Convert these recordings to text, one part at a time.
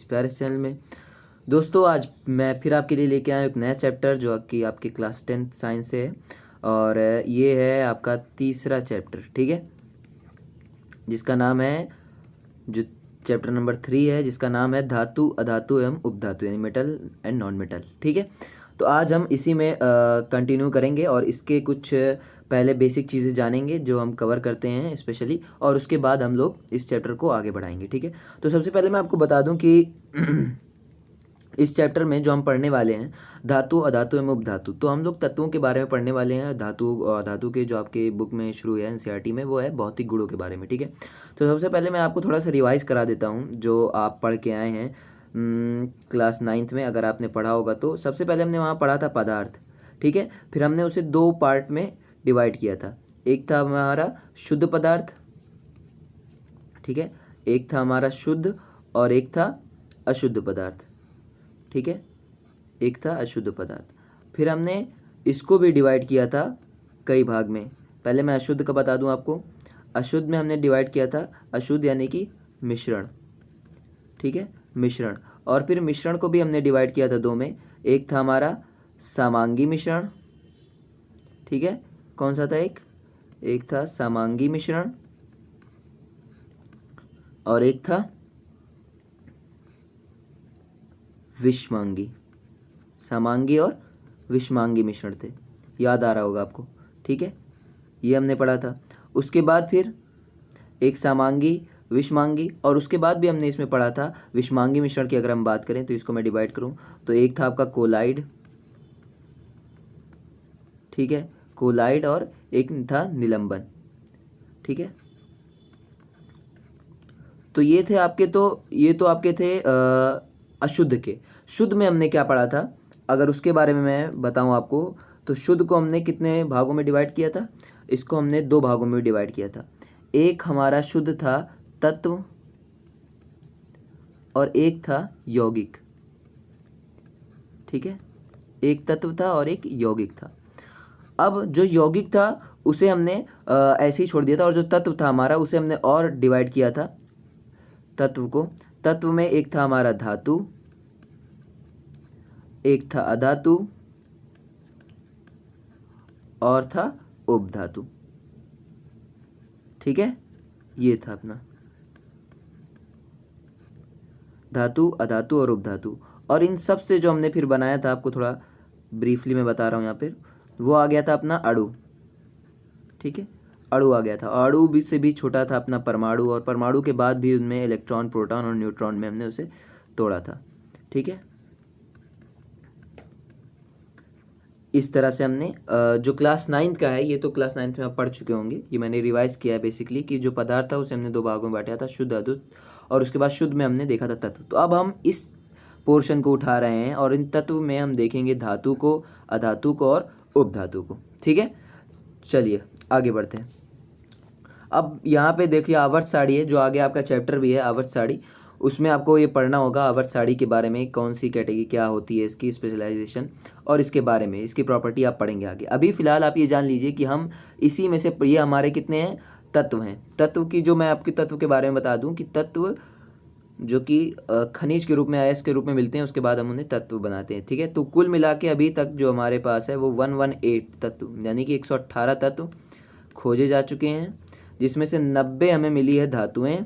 प्यारे से चैनल में। दोस्तों आज मैं फिर आपके लिए लेके आया हूँ एक नया चैप्टर जो कि आपके क्लास 10th साइंस से है और ये है आपका तीसरा चैप्टर, ठीक है, जिसका नाम है, जो चैप्टर नंबर 3 है, जिसका नाम है धातु, अधातु एवं उपधातु, यानी मेटल एंड नॉन मेटल। ठीक है, तो आज हम इसी में कंटिन्यू करेंगे और इसके कुछ पहले बेसिक चीज़ें जानेंगे जो हम कवर करते हैं स्पेशली, और उसके बाद हम लोग इस चैप्टर को आगे बढ़ाएंगे। ठीक है, तो सबसे पहले मैं आपको बता दूं कि इस चैप्टर में जो हम पढ़ने वाले हैं धातु, अधातु एवं उपधातु, तो हम लोग तत्वों के बारे में पढ़ने वाले हैं। धातु धातु के जो आपके बुक में शुरू है एनसीईआरटी में, वो है भौतिक गुणों के बारे में। ठीक है, तो सबसे पहले मैं आपको थोड़ा सा रिवाइज करा देता हूँ जो आप पढ़ के आए हैं क्लास 9th में, अगर आपने पढ़ा होगा तो। सबसे पहले हमने वहाँ पढ़ा था पदार्थ, ठीक है, फिर हमने उसे दो पार्ट में डिवाइड किया था। एक था हमारा शुद्ध पदार्थ, ठीक है, एक था हमारा शुद्ध और एक था अशुद्ध पदार्थ, ठीक है, एक था अशुद्ध पदार्थ। फिर हमने इसको भी डिवाइड किया था कई भाग में। पहले मैं अशुद्ध का बता दूं आपको। अशुद्ध में हमने डिवाइड किया था अशुद्ध यानी कि मिश्रण, ठीक है, मिश्रण। और फिर मिश्रण को भी हमने डिवाइड किया था दो में। एक था हमारा समांगी मिश्रण, ठीक है, कौन सा था, एक था समांगी मिश्रण और एक था विषमांगी। समांगी और विषमांगी मिश्रण थे, याद आ रहा होगा आपको, ठीक है, ये हमने पढ़ा था। उसके बाद फिर एक समांगी, विषमांगी, और उसके बाद भी हमने इसमें पढ़ा था विषमांगी मिश्रण की। अगर हम बात करें तो इसको मैं डिवाइड करूं तो एक था आपका कोलाइड, ठीक है, कोलाइड, और एक था निलंबन, ठीक है। तो ये थे आपके, तो ये तो आपके थे अशुद्ध के। शुद्ध में हमने क्या पढ़ा था, अगर उसके बारे में मैं बताऊं आपको, तो शुद्ध को हमने कितने भागों में डिवाइड किया था, इसको हमने दो भागों में डिवाइड किया था। एक हमारा शुद्ध था तत्व और एक था यौगिक, ठीक है, एक तत्व था और एक यौगिक था। अब जो यौगिक था उसे हमने ऐसे ही छोड़ दिया था, और जो तत्व था हमारा उसे हमने और डिवाइड किया था तत्व को। तत्व में एक था हमारा धातु, एक था अधातु और था उपधातु, ठीक है, ये था अपना धातु, अधातु और उपधातु। और इन सब से जो हमने फिर बनाया था, आपको थोड़ा ब्रीफली मैं बता रहा हूँ यहाँ पे, वो आ गया था अपना अणु, ठीक है, अणु आ गया था। अणु भी से भी छोटा था अपना परमाणु, और परमाणु के बाद भी उनमें इलेक्ट्रॉन, प्रोटॉन और न्यूट्रॉन में हमने उसे तोड़ा था, ठीक है। इस तरह से हमने जो क्लास 9th का है, ये तो क्लास 9th में आप पढ़ चुके होंगे, ये मैंने रिवाइज किया है बेसिकली, कि जो पदार्थ था उसे हमने दो भागों में बांटा था, शुद्ध अशुद्ध, और उसके बाद शुद्ध में हमने देखा था तत्व। तो अब हम इस पोर्शन को उठा रहे हैं और इन तत्व में हम देखेंगे धातु को, अधातु को और उपधातु को, ठीक है। चलिए आगे बढ़ते हैं। अब यहाँ पे देखिए आवर्त सारणी है, जो आगे आपका चैप्टर भी है आवर्त सारणी, उसमें आपको ये पढ़ना होगा आवर्त सारणी के बारे में, कौन सी कैटेगरी क्या होती है, इसकी स्पेशलाइजेशन और इसके बारे में, इसकी प्रॉपर्टी आप पढ़ेंगे आगे। अभी फिलहाल आप ये जान लीजिए कि हम इसी में से, ये हमारे कितने हैं, तत्व हैं। तत्व की जो मैं आपके तत्व के बारे में बता दूं कि तत्व जो कि खनिज के रूप में, अयस्क के रूप में मिलते हैं, उसके बाद हम उन्हें तत्व बनाते हैं, ठीक है। तो कुल मिला के अभी तक जो हमारे पास है वो 118 तत्व, यानी कि 118 तत्व खोजे जा चुके हैं, जिसमें से 90 हमें मिली है धातुएं,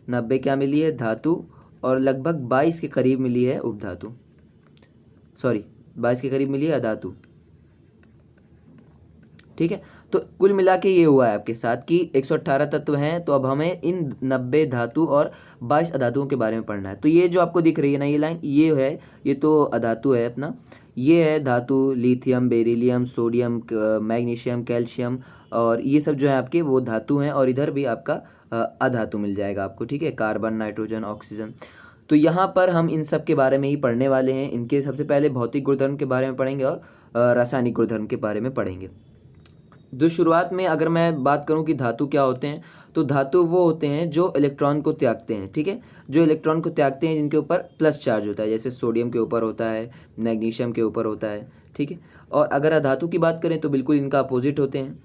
90 क्या मिली है, धातु, और लगभग 22 के करीब मिली है उपधातु, सॉरी 22 के करीब मिली है अधातु, ठीक है। तो कुल मिला के ये हुआ है आपके साथ कि 118 तत्व हैं। तो अब हमें इन 90 धातु और 22 अधातुओं के बारे में पढ़ना है। तो ये जो आपको दिख रही है ना ये लाइन, ये है, ये तो अधातु है अपना, ये है धातु, lithium, beryllium, sodium, magnesium, calcium, और ये सब जो है आपके वो धातु हैं। और इधर भी आपका अधातु मिल जाएगा आपको, ठीक है, कार्बन, नाइट्रोजन, ऑक्सीजन। तो यहाँ पर हम इन सब के बारे में ही पढ़ने वाले हैं। इनके सबसे पहले भौतिक गुणधर्म के बारे में पढ़ेंगे और रासायनिक गुणधर्म के बारे में पढ़ेंगे। जो शुरुआत में अगर मैं बात करूं कि धातु क्या होते हैं, तो धातु वो होते हैं जो इलेक्ट्रॉन को त्यागते हैं, ठीक है, जो इलेक्ट्रॉन को त्यागते हैं, जिनके ऊपर प्लस चार्ज होता है, जैसे सोडियम के ऊपर होता है, मैग्नीशियम के ऊपर होता है, ठीक है। और अगर अधातु की बात करें तो बिल्कुल इनका अपोजिट होते हैं।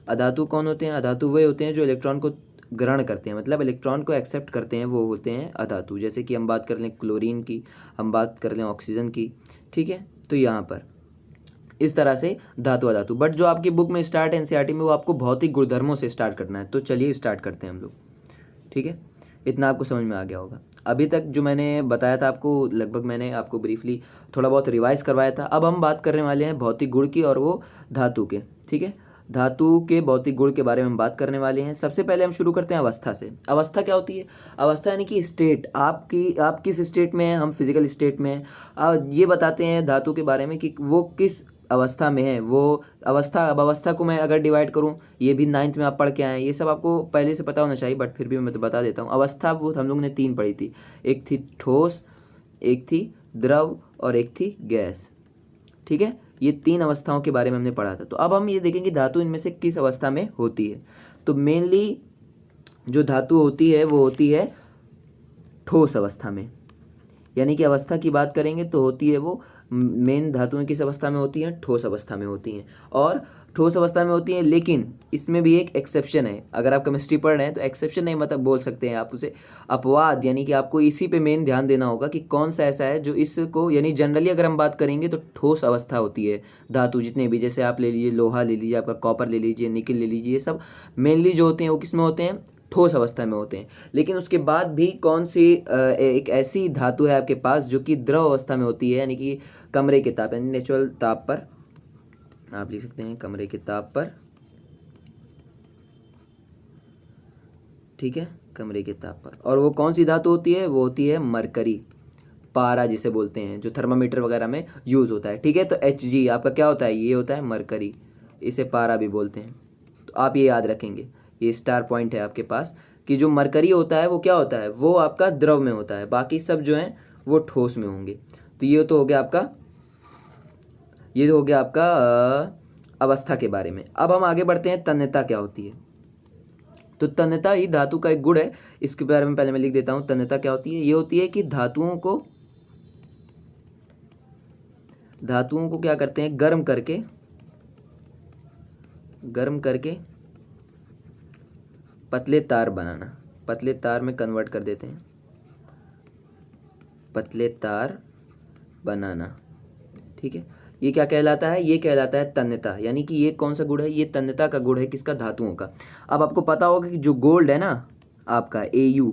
अधातु कौन होते हैं, अधातु वे होते हैं जो इलेक्ट्रॉन को ग्रहण करते हैं, मतलब इलेक्ट्रॉन को एक्सेप्ट करते हैं, वो होते हैं अधातु। जैसे कि हम बात कर लें क्लोरीन की, हम बात कर लें ऑक्सीजन की, ठीक है। तो यहाँ पर इस तरह से धातु अधातु। बट जो आपकी बुक में स्टार्ट है एनसीईआरटी में, वो आपको भौतिक गुणधर्मों से स्टार्ट करना है। तो चलिए स्टार्ट करते हैं हम लोग, ठीक है। इतना आपको समझ में आ गया होगा। अभी तक जो मैंने बताया था आपको, लगभग मैंने आपको ब्रीफली थोड़ा बहुत रिवाइज करवाया था। अब हम बात करने वाले हैं भौतिक गुण की, और वो धातु के, ठीक है। धातु के भौतिक गुण के बारे में हम बात करने वाले हैं। सबसे पहले हम शुरू करते हैं अवस्था से। अवस्था क्या होती है? अवस्था यानी कि स्टेट, आप किस स्टेट में हैं, हम फिजिकल स्टेट में हैं। ये बताते हैं धातु के बारे में कि वो किस अवस्था में है। वो अवस्था, अब अवस्था को मैं अगर डिवाइड करूं, ये भी 9th में आप पढ़ के आए हैं, ये सब आपको पहले से पता होना चाहिए, बट फिर भी मैं तो बता देता हूँ। अवस्था वो हम लोग ने 3 पढ़ी थी, एक थी ठोस, एक थी द्रव और एक थी गैस, ठीक है। ये 3 अवस्थाओं के बारे में हमने पढ़ा था। तो अब हम ये देखेंगे धातु इनमें से किस अवस्था में होती है। तो मेनली जो धातु होती है वो होती है ठोस अवस्था में, यानी कि अवस्था की बात करेंगे तो होती है वो, मेन धातुएं किस अवस्था में होती हैं? ठोस अवस्था में होती हैं। और ठोस अवस्था में होती हैं, लेकिन इसमें भी एक एक्सेप्शन है। अगर आप केमिस्ट्री पढ़ रहे हैं तो एक्सेप्शन नहीं मतलब बोल सकते हैं आप उसे अपवाद, यानी कि आपको इसी पे मेन ध्यान देना होगा कि कौन सा ऐसा है जो इसको, यानी जनरली अगर हम बात करेंगे तो ठोस अवस्था होती है धातु जितने भी, जैसे आप ले लीजिए लोहा ले लीजिए, आपका कॉपर ले लीजिए, निकल ले लीजिए, ये सब मेनली जो होते हैं वो किस में होते हैं? ठोस अवस्था में होते हैं। लेकिन उसके बाद भी कौन सी एक ऐसी धातु है आपके पास जो कि द्रव अवस्था में होती है, यानी कि कमरे के ताप, यानी नेचुरल ताप पर, आप लिख सकते हैं कमरे के ताप पर, ठीक है, कमरे के ताप पर। और वो कौन सी धातु होती है? वो होती है मरकरी, पारा जिसे बोलते हैं, जो थर्मामीटर वगैरह में यूज होता है, ठीक है। तो Hg आपका क्या होता है? ये होता है मरकरी, इसे पारा भी बोलते हैं। तो आप ये याद रखेंगे, ये स्टार पॉइंट है आपके पास, कि जो मरकरी होता है वो क्या होता है? वो आपका द्रव में होता है, बाकी सब जो हैं वो ठोस में होंगे। तो ये तो हो गया आपका, ये हो गया आपका अवस्था के बारे में। अब हम आगे बढ़ते हैं, तन्यता क्या होती है। तो तन्यता ही धातु का एक गुण है, इसके बारे में पहले मैं लिख देता हूं। तन्यता क्या होती है? ये होती है कि धातुओं को क्या करते हैं? गर्म करके पतले तार बनाना, पतले तार में कन्वर्ट कर देते हैं, पतले तार बनाना, ठीक है। ये क्या कहलाता है? ये कहलाता है तन्यता। यानी कि ये कौन सा गुण है? ये तन्यता का गुण है, किसका? धातुओं का। अब आपको पता होगा कि जो गोल्ड है ना आपका, Au,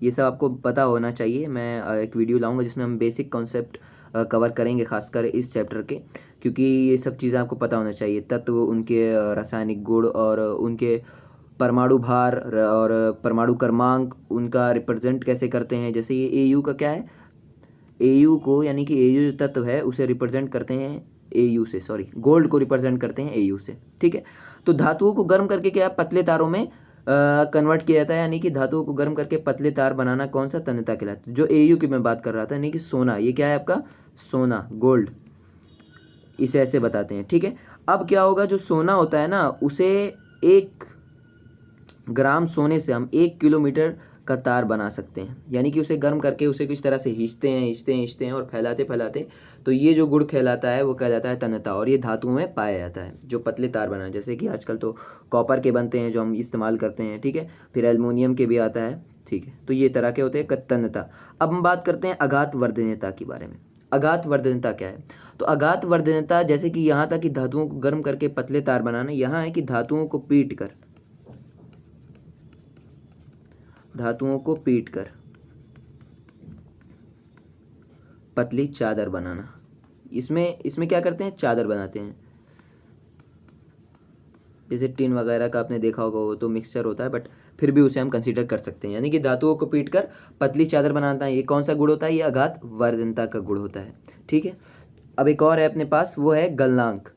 ये सब आपको पता होना चाहिए। मैं एक वीडियो लाऊंगा जिसमें हम बेसिक कॉन्सेप्ट कवर करेंगे, खासकर इस चैप्टर के, क्योंकि ये सब चीज़ें आपको पता होना चाहिए। तत्व, उनके रासायनिक गुण और उनके परमाणु भार और परमाणु क्रमांक, उनका रिप्रेजेंट कैसे करते हैं। जैसे ये Au का क्या है? Au को, यानी कि Au जो तत्व है उसे रिप्रेजेंट करते हैं Au से, सॉरी, गोल्ड को रिप्रेजेंट करते हैं Au से, ठीक है। तो धातुओं को गर्म करके क्या पतले तारों में कन्वर्ट किया जाता है, यानी कि धातुओं को गर्म करके पतले तार बनाना कौन सा? तन्यता कहलाता है। जो Au की मैं बात कर रहा था, यानी कि सोना, ये क्या है आपका? सोना, गोल्ड, इसे ऐसे बताते हैं, ठीक है। अब क्या होगा? जो सोना होता है ना, उसे 1 ग्राम सोने से हम 1 किलोमीटर का तार बना सकते हैं। यानी कि उसे गर्म करके उसे किस तरह से खींचते हैं और फैलाते, तो ये जो गुण कहलाता है वो कहलाता है तन्यता। और ये धातुओं में पाया जाता है, जो पतले तार बनाए, जैसे कि आजकल तो कॉपर के बनते हैं जो हम इस्तेमाल करते हैं, ठीक है। फिर एल्युमिनियम के भी आता है, ठीक है। तो ये तरह के होते हैं तन्यता। अब हम बात करते हैं आघात वर्धनीयता के बारे में। आघात वर्धनीयता क्या है? तो आघात वर्धनीयता, जैसे कि यहाँ था कि धातुओं को गर्म करके पतले तार बनाना, यहाँ है कि धातुओं को पीट कर पतली चादर बनाना। इसमें क्या करते हैं? चादर बनाते हैं। जैसे टिन वगैरह का आपने देखा होगा, वो तो मिक्सचर होता है, बट फिर भी उसे हम कंसीडर कर सकते हैं। यानी कि धातुओं को पीट कर पतली चादर बनाता है। ये कौन सा गुण होता है? ये आघात वर्धनीयता का गुण होता है, ठीक है। अब एक और है अपने पास, वो है गलनांक।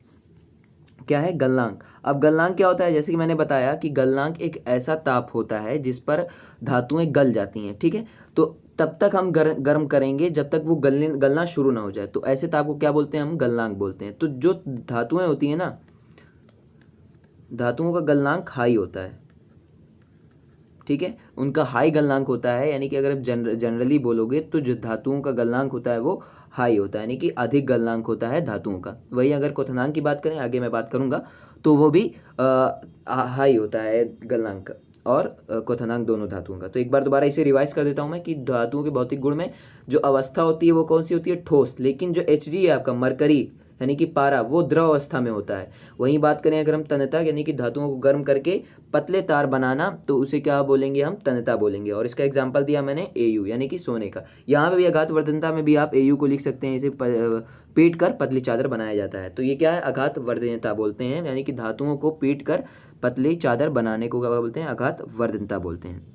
क्या है? गलनांक। अब गलनांक क्या होता है? जैसे कि मैंने बताया कि गलनांक एक ऐसा ताप होता है जिस पर धातुएं गल जाती हैं, ठीक है। तो तब तक हम गर्म करेंगे जब तक वो गलना शुरू ना हो जाए। तो ऐसे ताप को क्या बोलते हैं? हम गलनांक बोलते हैं। तो जो धातुएं होती हैं ना, धातुओं का गलनांक हाई होता है, ठीक है। उनका हाई गलनांक होता है, यानी कि अगर आप जनरली बोलोगे तो जो धातुओं का गलनांक होता है वो हाई होता है, यानी कि अधिक गलनांक होता है धातुओं का। वही अगर क्वथनांक की बात करें, आगे मैं बात करूंगा, तो वो भी हाई होता है गलनांक। और क्वथनांक दोनों धातुओं का। तो एक बार दोबारा इसे रिवाइज कर देता हूँ मैं कि धातुओं के भौतिक गुण में जो अवस्था होती है वो कौन सी होती है, ठोस। लेकिन जो Hg है आपका मरकरी यानी कि पारा, वो द्रव अवस्था में होता है। वहीं बात करें अगर हम तन्यता यानी कि धातुओं को गर्म करके पतले तार बनाना, तो उसे क्या बोलेंगे, हम तन्यता बोलेंगे। और इसका एग्जाम्पल दिया मैंने Au यानी कि सोने का। यहाँ पे भी आघात वर्धनता में भी आप Au को लिख सकते हैं, इसे पीट कर पतली चादर बनाया जाता है। तो ये क्या है, आघात वर्धनता बोलते हैं, यानी कि धातुओं को पीट कर पतली चादर बनाने को क्या बोलते हैं, आघात वर्धनता बोलते हैं।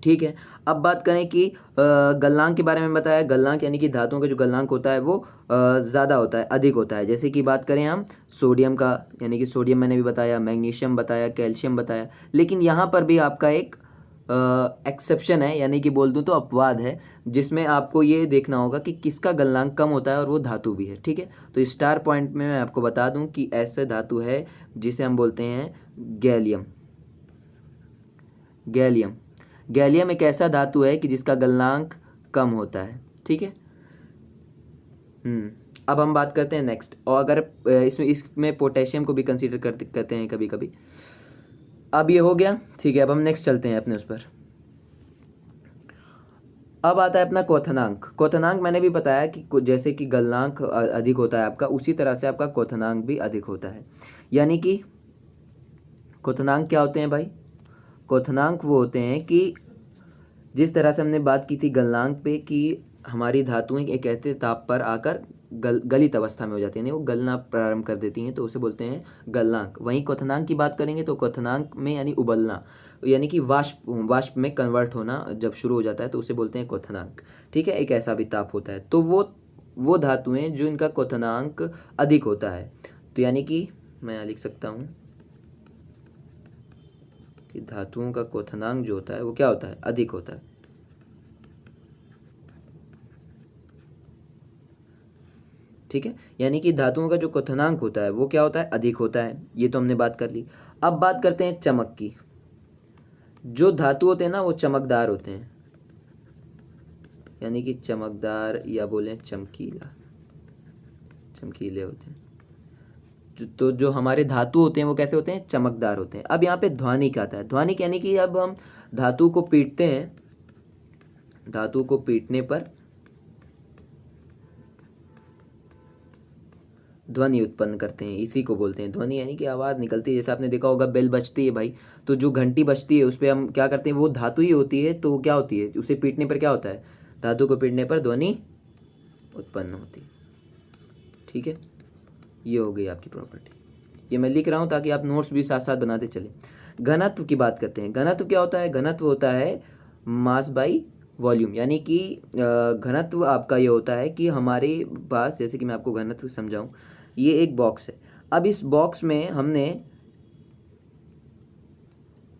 ठीक है, अब बात करें कि गलनांक के बारे में बताया। गलनांक यानी कि धातुओं का जो गलनांक होता है वो ज़्यादा होता है, अधिक होता है। जैसे कि बात करें हम सोडियम का, यानी कि सोडियम मैंने भी बताया, मैग्नीशियम बताया, कैल्शियम बताया। लेकिन यहाँ पर भी आपका एक एक्सेप्शन है, यानी कि बोल दूँ तो अपवाद है, जिसमें आपको ये देखना होगा कि किसका गलनांक कम होता है और वो धातु भी है। ठीक है, तो स्टार पॉइंट में मैं आपको बता दूं कि ऐसा धातु है जिसे हम बोलते हैं गैलियम। गैलियम गैलियम एक ऐसा धातु है कि जिसका गलनांक कम होता है। ठीक है, अब हम बात करते हैं नेक्स्ट। और अगर इसमें पोटेशियम को भी कंसीडर करते हैं कभी कभी। अब ये हो गया, ठीक है। अब हम नेक्स्ट चलते हैं अपने उस पर। अब आता है अपना क्वथनांक। क्वथनांक मैंने भी बताया कि जैसे कि गलनांक अधिक होता है आपका, उसी तरह से आपका क्वथनांक भी अधिक होता है। यानी कि क्वथनांक क्या होते हैं भाई, क्वथनांक वो होते हैं कि जिस तरह से हमने बात की थी गलनांक पे कि हमारी धातुएं एक ऐसे ताप पर आकर गलित अवस्था में हो जाती है, यानी वो गलना प्रारंभ कर देती हैं, तो उसे बोलते हैं गलनांक। वहीं क्वथनांक की बात करेंगे तो क्वथनांक में यानी उबलना, यानी कि वाष्प में कन्वर्ट होना जब शुरू हो जाता है तो उसे बोलते हैं क्वथनांक। ठीक है, एक ऐसा भी ताप होता है। तो वो धातुएं जो इनका क्वथनांक अधिक होता है, तो यानी कि मैं यहाँ लिख सकता हूँ कि धातुओं का क्वथनांक जो होता है वो क्या होता है, अधिक होता है। ठीक है, यानी कि धातुओं का जो क्वथनांक होता है वो क्या होता है, अधिक होता है। ये तो हमने बात कर ली। अब बात करते हैं चमक की। जो धातु होते हैं ना वो चमकदार होते हैं, यानी कि चमकदार या बोलें चमकीले होते हैं। तो जो हमारे धातु होते हैं वो कैसे होते हैं, चमकदार होते हैं। अब यहाँ पे ध्वनिक आता है। ध्वनिक यानी कि अब हम धातु को पीटते हैं, धातु को पीटने पर ध्वनि उत्पन्न करते हैं, इसी को बोलते हैं ध्वनि, यानी कि आवाज़ निकलती है। जैसे आपने देखा होगा बेल बजती है भाई, तो जो घंटी बजती है उस पर हम क्या करते हैं, वो धातु ही होती है, तो क्या होती है, उसे पीटने पर क्या होता है, धातु को पीटने पर ध्वनि उत्पन्न होती है। ठीक है, ये हो गई आपकी प्रॉपर्टी। ये मैं लिख रहा हूँ ताकि आप नोट्स भी साथ साथ बनाते चलें। घनत्व की बात करते हैं। घनत्व क्या होता है, घनत्व होता है मास बाई वॉल्यूम, यानी कि घनत्व आपका ये होता है कि हमारे पास, जैसे कि मैं आपको घनत्व समझाऊं, ये एक बॉक्स है। अब इस बॉक्स में हमने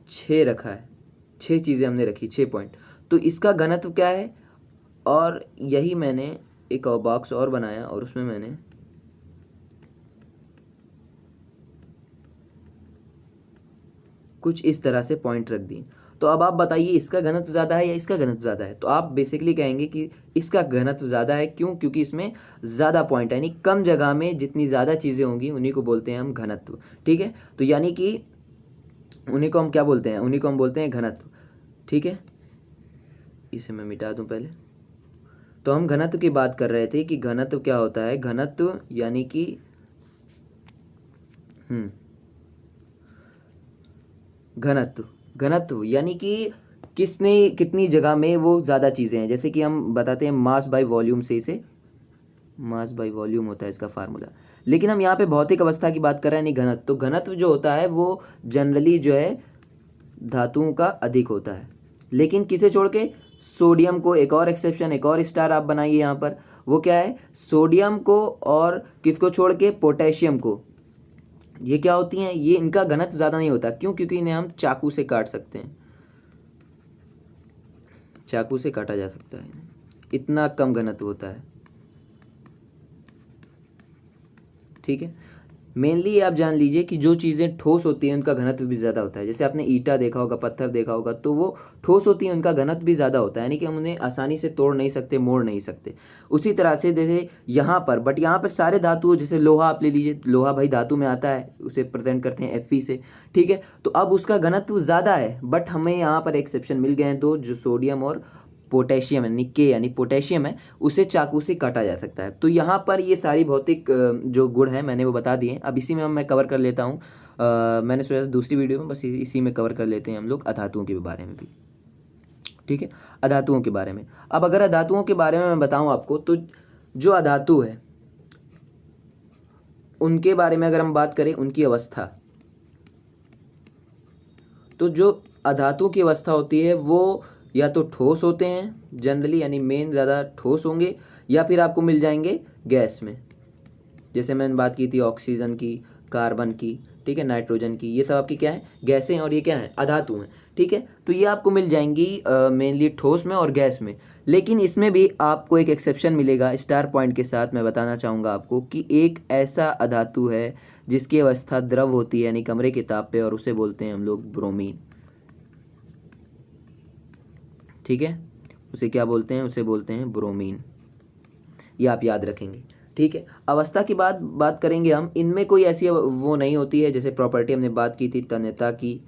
6 रखा है, 6 चीज़ें हमने रखी, 6 पॉइंट। तो इसका घनत्व क्या है, और यही मैंने एक और बॉक्स और बनाया और उसमें मैंने कुछ इस तरह से पॉइंट रख दिए। तो अब आप बताइए इसका घनत्व ज़्यादा है या इसका घनत्व ज़्यादा है। तो आप बेसिकली कहेंगे कि इसका घनत्व ज़्यादा है। क्यों, क्योंकि इसमें ज़्यादा पॉइंट है, यानी कम जगह में जितनी ज़्यादा चीज़ें होंगी उन्हीं को बोलते हैं हम घनत्व। ठीक है, तो यानी कि उन्हीं को हम क्या बोलते हैं, उन्हीं को हम बोलते हैं घनत्व। ठीक है, इसे मैं मिटा दूं पहले। तो हम घनत्व की बात कर रहे थे कि घनत्व क्या होता है। घनत्व यानी कि घनत्व यानी कि कितनी जगह में वो ज़्यादा चीज़ें हैं। जैसे कि हम बताते हैं मास बाय वॉल्यूम से, इसे मास बाय वॉल्यूम होता है इसका फार्मूला। लेकिन हम यहाँ पे भौतिक अवस्था की बात कर रहे हैं, नहीं घनत्व। तो घनत्व जो होता है वो जनरली जो है धातुओं का अधिक होता है। लेकिन किसे छोड़ के, सोडियम को। एक और एक्सेप्शन, एक और स्टार आप बनाइए यहाँ पर, वो क्या है, सोडियम को और किसको छोड़ के, पोटेशियम को। ये क्या होती हैं, ये इनका घनत्व ज़्यादा नहीं होता। क्यों, क्योंकि इन्हें हम चाकू से काट सकते हैं, चाकू से काटा जा सकता है, इतना कम घनत्व होता है। ठीक है, मेनली ये आप जान लीजिए कि जो चीज़ें ठोस होती हैं उनका घनत्व भी ज़्यादा होता है। जैसे आपने ईंटा देखा होगा, पत्थर देखा होगा, तो वो ठोस होती हैं, उनका घनत्व भी ज़्यादा होता है, यानी कि हम उन्हें आसानी से तोड़ नहीं सकते, मोड़ नहीं सकते। उसी तरह से जैसे यहाँ पर, बट यहाँ पर सारे धातु, जैसे लोहा आप ले लीजिए, लोहा भाई धातु में आता है, उसे प्रेजेंट करते हैं Fe से, ठीक है। तो अब उसका घनत्व ज़्यादा है, बट हमें यहाँ पर एक्सेप्शन मिल गए हैं दो, जो सोडियम और पोटेशियम है, निके यानी पोटेशियम है, उसे चाकू से काटा जा सकता है। तो यहाँ पर ये सारी भौतिक जो गुण हैं मैंने वो बता दिए। अब इसी में मैं कवर कर लेता हूँ। मैंने सोचा था दूसरी वीडियो में बस इसी में कवर कर लेते हैं हम लोग अधातुओं के बारे में भी, ठीक है। अधातुओं के बारे में, अब अगर अधातुओं के बारे में मैं बताऊँ आपको, तो जो अधातु है उनके बारे में अगर हम बात करें, उनकी अवस्था, तो जो अधातु की अवस्था होती है वो या तो ठोस होते हैं जनरली, यानी मेन ज़्यादा ठोस होंगे, या फिर आपको मिल जाएंगे गैस में। जैसे मैंने बात की थी ऑक्सीजन की, कार्बन की, ठीक है, नाइट्रोजन की, ये सब आपकी क्या है, गैसें, और ये क्या है, अधातु हैं, ठीक है। तो ये आपको मिल जाएंगी मेनली ठोस में और गैस में। लेकिन इसमें भी आपको एक एक्सेप्शन मिलेगा, स्टार पॉइंट के साथ मैं बताना चाहूँगा आपको, कि एक ऐसा अधातु है जिसकी अवस्था द्रव होती है, यानी कमरे के ताप पे, और उसे बोलते हैं हम लोग ब्रोमीन, ठीक है। उसे क्या बोलते हैं, उसे बोलते हैं ब्रोमीन, ये आप याद रखेंगे, ठीक है। अवस्था की बात करेंगे हम, इनमें कोई ऐसी वो नहीं होती है, जैसे प्रॉपर्टी हमने बात की थी तन्यता की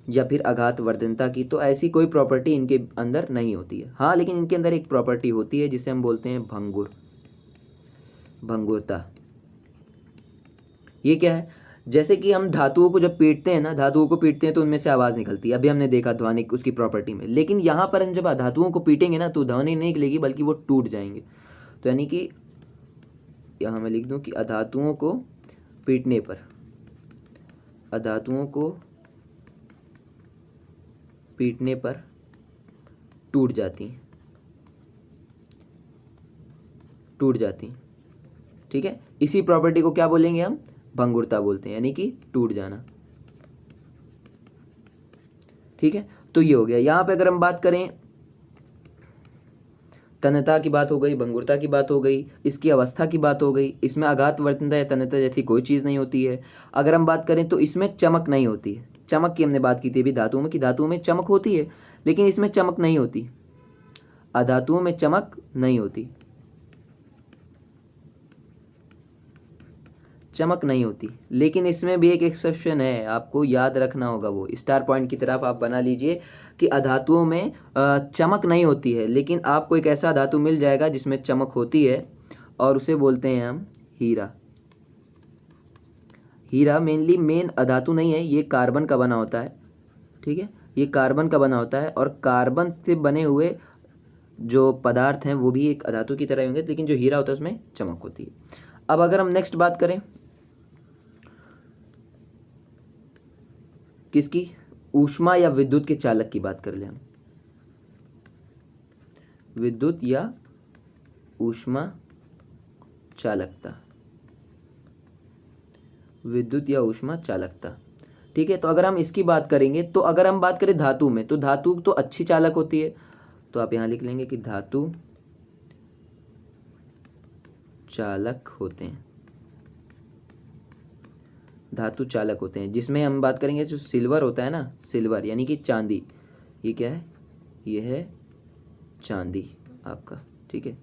या फिर आघात वर्धनता की, तो ऐसी कोई प्रॉपर्टी इनके अंदर नहीं होती है। हाँ, लेकिन इनके अंदर एक प्रॉपर्टी होती है जिसे हम बोलते हैं भंगुरता। ये क्या है, जैसे कि हम धातुओं को जब पीटते हैं ना, धातुओं को पीटते हैं तो उनमें से आवाज़ निकलती है, अभी हमने देखा ध्वनिक उसकी प्रॉपर्टी में। लेकिन यहाँ पर हम जब धातुओं को पीटेंगे ना, तो ध्वनि नहीं निकलेगी, बल्कि वो टूट जाएंगे। तो यानी कि यहाँ मैं लिख दूँ कि अधातुओं को पीटने पर, अधातुओं को पीटने पर टूट जाती हैं, ठीक है। इसी प्रॉपर्टी को क्या बोलेंगे हम, भंगुरता बोलते हैं, यानी कि टूट जाना, ठीक है। तो ये हो गया। यहाँ पे अगर हम बात करें, तन्यता की बात हो गई, भंगुरता की बात हो गई, इसकी अवस्था की बात हो गई, इसमें आघात वर्तनता या तन्यता जैसी कोई चीज़ नहीं होती है। अगर हम बात करें तो इसमें चमक नहीं होती है। चमक की हमने बात की थी अभी धातुओं में, कि धातुओं में चमक होती है, लेकिन इसमें चमक नहीं होती, अधातुओं में चमक नहीं होती, लेकिन इसमें भी एक एक्सेप्शन है, आपको याद रखना होगा, वो स्टार पॉइंट की तरफ आप बना लीजिए कि अधातुओं में चमक नहीं होती है, लेकिन आपको एक ऐसा धातु मिल जाएगा जिसमें चमक होती है, और उसे बोलते हैं हम हीरा। हीरा मेन अधातु नहीं है, ये कार्बन का बना होता है, ठीक है, ये कार्बन का बना होता है, और कार्बन से बने हुए जो पदार्थ हैं वो भी एक अधातु की तरह होंगे, लेकिन जो हीरा होता है उसमें चमक होती है। अब अगर हम नेक्स्ट बात करें किसकी, ऊष्मा या विद्युत के चालक की बात कर ले हम, विद्युत या ऊष्मा चालकता, ठीक है। तो अगर हम इसकी बात करेंगे, तो अगर हम बात करें धातु में, तो धातु तो अच्छी चालक होती है, तो आप यहां लिख लेंगे कि धातु चालक होते हैं, जिसमें हम बात करेंगे जो सिल्वर होता है ना, सिल्वर यानी कि चांदी, ये क्या है, ये है चांदी आपका, ठीक है,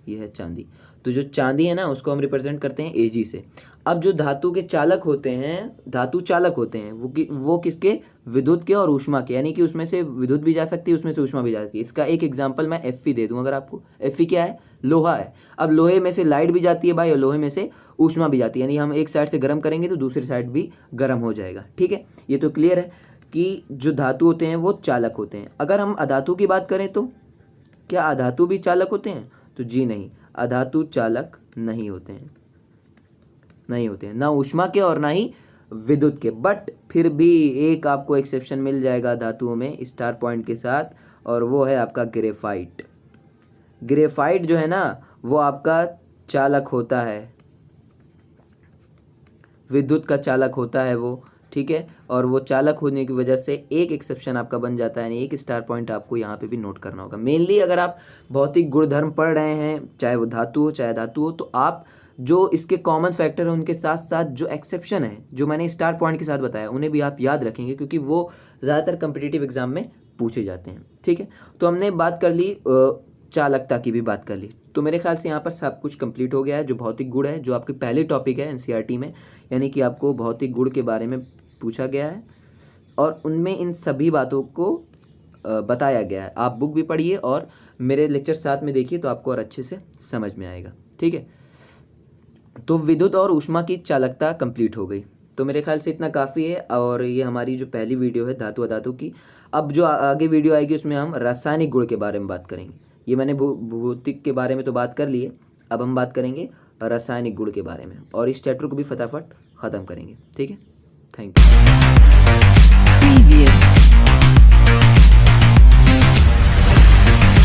ये है चांदी। तो जो चांदी है ना, उसको हम रिप्रेजेंट करते हैं Ag से। अब जो धातु के चालक होते हैं, वो किसके, विद्युत के और ऊष्मा के, यानी कि उसमें से विद्युत भी जा सकती है, उसमें से ऊष्मा भी जा सकती है। इसका एक एग्जांपल मैं Fe दे दूं अगर आपको। Fe क्या है, लोहा है। अब लोहे में से लाइट भी जाती है भाई, और लोहे में से ऊष्मा भी जाती है, यानी हम एक साइड से गर्म करेंगे तो दूसरी साइड भी गर्म हो जाएगा, ठीक है। ये तो क्लियर है कि जो धातु होते हैं वो चालक होते हैं। अगर हम अधातु की बात करें, तो क्या अधातु भी चालक होते हैं, तो जी नहीं, अधातु चालक नहीं होते हैं, ना ऊष्मा के और ना ही विद्युत के। बट फिर भी एक आपको एक्सेप्शन मिल जाएगा धातुओं में स्टार पॉइंट के साथ, और वो है आपका ग्रेफाइट जो है ना, वो आपका चालक होता है, विद्युत का चालक होता है वो, ठीक है। और वो चालक होने की वजह से एक एक्सेप्शन आपका बन जाता है, यानी एक स्टार पॉइंट आपको यहाँ पे भी नोट करना होगा। मेनली अगर आप भौतिक गुणधर्म पढ़ रहे हैं, चाहे वो धातु हो चाहे धातु हो, तो आप जो इसके कॉमन फैक्टर हैं उनके साथ साथ जो एक्सेप्शन है, जो मैंने स्टार पॉइंट के साथ बताया, उन्हें भी आप याद रखेंगे क्योंकि वो ज़्यादातर कम्पिटिटिव एग्जाम में पूछे जाते हैं। ठीक है, तो हमने बात कर ली, चालकता की भी बात कर ली। तो मेरे ख्याल से यहाँ पर सब कुछ कंप्लीट हो गया है। जो भौतिक गुण है, जो आपके पहले टॉपिक है एनसीईआरटी में, यानी कि आपको भौतिक गुण के बारे में पूछा गया है और उनमें इन सभी बातों को बताया गया है। आप बुक भी पढ़िए और मेरे लेक्चर साथ में देखिए तो आपको और अच्छे से समझ में आएगा। ठीक है, तो विद्युत और ऊष्मा की चालकता कंप्लीट हो गई। तो मेरे ख्याल से इतना काफ़ी है और ये हमारी जो पहली वीडियो है धातु अधातु की। अब जो आगे वीडियो आएगी उसमें हम रासायनिक गुण के बारे में बात करेंगे। ये मैंने भौतिक के बारे में तो बात कर ली है, अब हम बात करेंगे रासायनिक गुण के बारे में और इस चैप्टर को भी फटाफट ख़त्म करेंगे। ठीक है, थैंक यू।